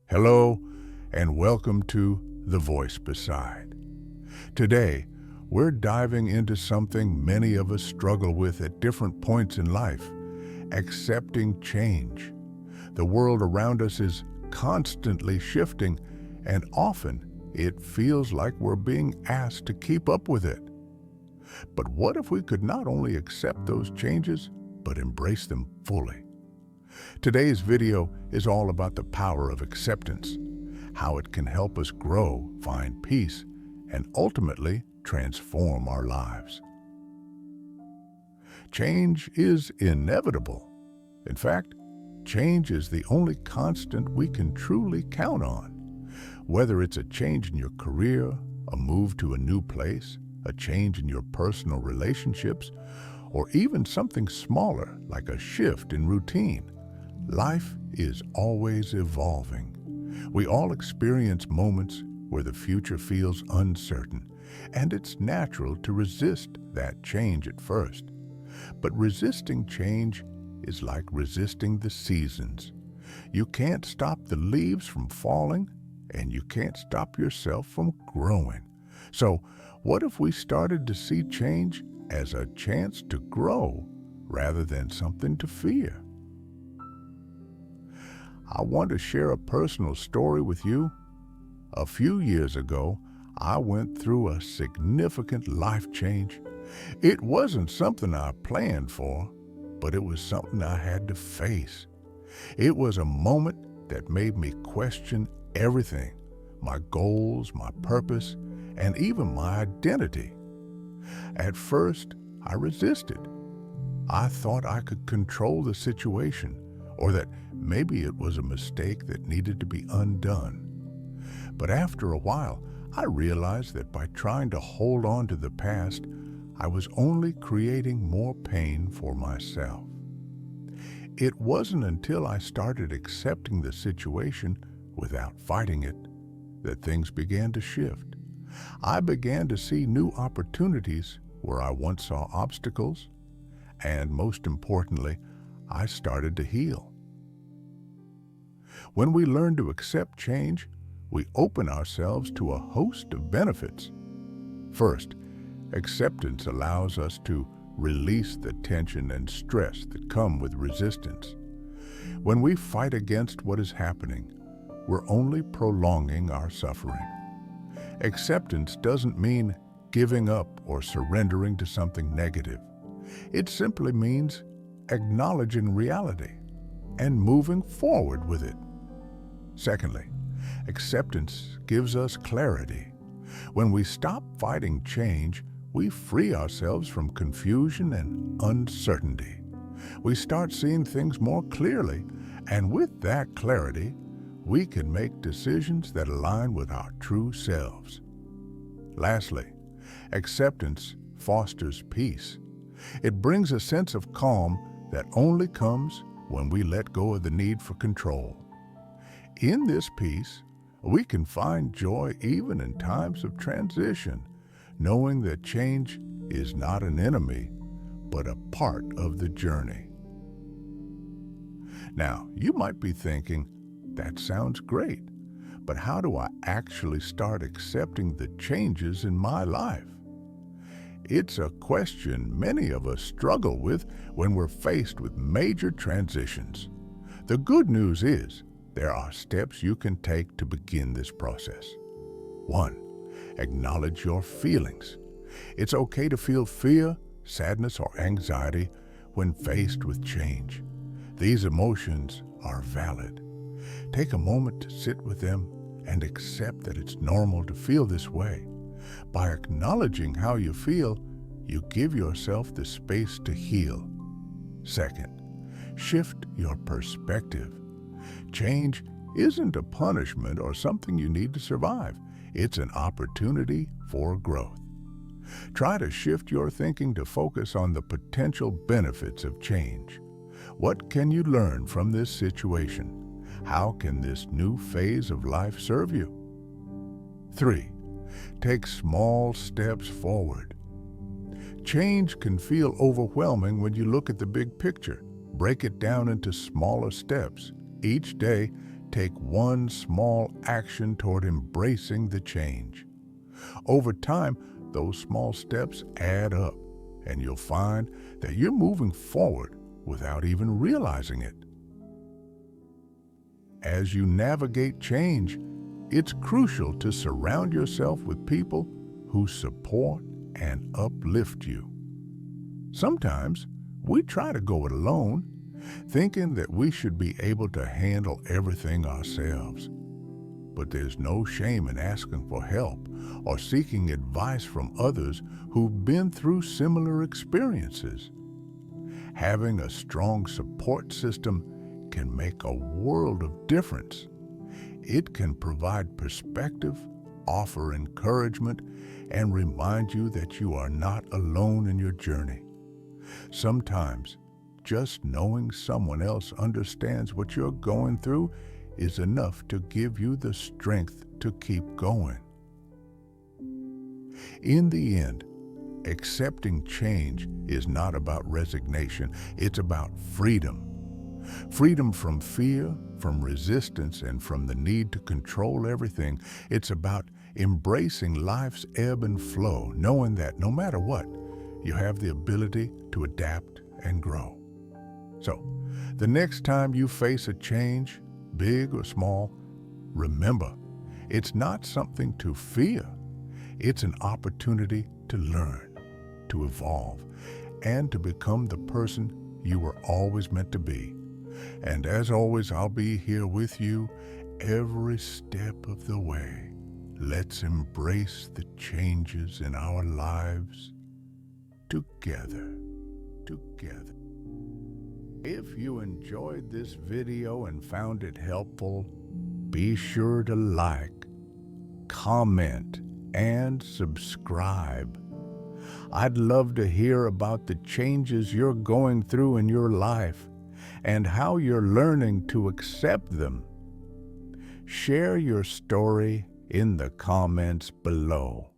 Hello, and welcome to The Voice Beside. Today, we're diving into something many of us struggle with at different points in life: accepting change. The world around us is constantly shifting, and often it feels like we're being asked to keep up with it. But what if we could not only accept those changes, but embrace them fully? Today's video is all about the power of acceptance, how it can help us grow, find peace, and ultimately transform our lives. Change is inevitable. In fact, change is the only constant we can truly count on. Whether it's a change in your career, a move to a new place, a change in your personal relationships, or even something smaller like a shift in routine, life is always evolving. We all experience moments where the future feels uncertain, and it's natural to resist that change at first. But resisting change is like resisting the seasons. You can't stop the leaves from falling, and you can't stop yourself from growing. So, what if we started to see change as a chance to grow rather than something to fear? I want to share a personal story with you. A few years ago, I went through a significant life change. It wasn't something I planned for, but it was something I had to face. It was a moment that made me question everything: my goals, my purpose, and even my identity. At first, I resisted. I thought I could control the situation, or that maybe it was a mistake that needed to be undone. But after a while, I realized that by trying to hold on to the past, I was only creating more pain for myself. It wasn't until I started accepting the situation without fighting it that things began to shift. I began to see new opportunities where I once saw obstacles, and most importantly, I started to heal. When we learn to accept change, we open ourselves to a host of benefits. First, acceptance allows us to release the tension and stress that come with resistance. When we fight against what is happening, we're only prolonging our suffering. Acceptance doesn't mean giving up or surrendering to something negative. It simply means acknowledging reality and moving forward with it. Secondly, acceptance gives us clarity. When we stop fighting change, we free ourselves from confusion and uncertainty. We start seeing things more clearly, and with that clarity, we can make decisions that align with our true selves. Lastly, acceptance fosters peace. It brings a sense of calm that only comes when we let go of the need for control. In this peace, we can find joy even in times of transition, knowing that change is not an enemy, but a part of the journey. Now, you might be thinking, that sounds great, but how do I actually start accepting the changes in my life? It's a question many of us struggle with when we're faced with major transitions. The good news is, there are steps you can take to begin this process. 1. Acknowledge your feelings. It's okay to feel fear, sadness, or anxiety when faced with change. These emotions are valid. Take a moment to sit with them and accept that it's normal to feel this way. By acknowledging how you feel, you give yourself the space to heal. Second, shift your perspective. Change isn't a punishment or something you need to survive. It's an opportunity for growth. Try to shift your thinking to focus on the potential benefits of change. What can you learn from this situation? How can this new phase of life serve you? 3. Take small steps forward. Change can feel overwhelming when you look at the big picture. Break it down into smaller steps. Each day, take one small action toward embracing the change. Over time, those small steps add up, and you'll find that you're moving forward without even realizing it. As you navigate change, it's crucial to surround yourself with people who support and uplift you. Sometimes we try to go it alone, thinking that we should be able to handle everything ourselves. But there's no shame in asking for help or seeking advice from others who've been through similar experiences. Having a strong support system can make a world of difference. It can provide perspective, offer encouragement, and remind you that you are not alone in your journey. Sometimes, just knowing someone else understands what you're going through is enough to give you the strength to keep going. In the end, accepting change is not about resignation, it's about freedom. Freedom from fear, from resistance, and from the need to control everything. It's about embracing life's ebb and flow, knowing that no matter what, you have the ability to adapt and grow. So, the next time you face a change, big or small, remember, it's not something to fear. It's an opportunity to learn, to evolve, and to become the person you were always meant to be. And as always, I'll be here with you every step of the way. Let's embrace the changes in our lives together. If you enjoyed this video and found it helpful, be sure to like, comment, and subscribe. I'd love to hear about the changes you're going through in your life and how you're learning to accept them. Share your story in the comments below.